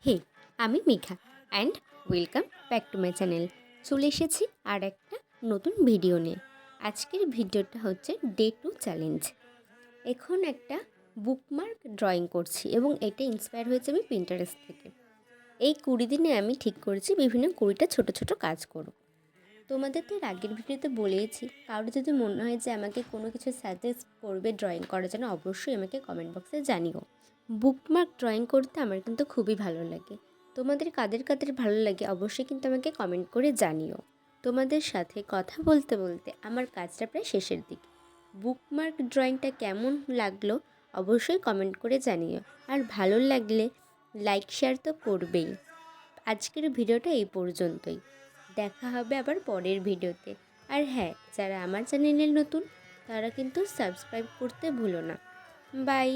হে, আমি Megha and welcome back to my channel. চলে এসেছি আর একটা নতুন ভিডিও নিয়ে। আজকের ভিডিওটা হচ্ছে ডে 2 চ্যালেঞ্জ। এখন একটা বুকমার্ক ড্রয়িং করছি এবং এটা ইন্সপায়ার হয়েছে আমি পিন্টারেস্ট থেকে। এই 20 দিনে আমি ঠিক করেছি বিভিন্ন 20টা ছোটো ছোটো কাজ করব। তোমাদের তো এর আগের ভিডিওতে বলেইছি, কারোর যদি মনে হয় যে আমাকে কোনো কিছু সাজেস্ট করবে ড্রয়িং করার জন্য, অবশ্যই আমাকে কমেন্ট বক্সে জানিও। বুকমার্ক ড্রয়িং করতে আমার কিন্তু খুবই ভালো লাগে। তোমাদের কাদের কাদের ভালো লাগে অবশ্যই কিন্তু আমাকে কমেন্ট করে জানিও। তোমাদের সাথে কথা বলতে বলতে আমার কাজটা প্রায় শেষের দিকে। বুকমার্ক ড্রয়িংটা কেমন লাগলো অবশ্যই কমেন্ট করে জানিও, আর ভালো লাগলে লাইক শেয়ার তো করবেই। আজকের ভিডিওটা এই পর্যন্তই, দেখা হবে আবার পরের ভিডিওতে। আর হ্যাঁ, যারা আমার চ্যানেলে নতুন তারা কিন্তু সাবস্ক্রাইব করতে ভুলো না। বাই।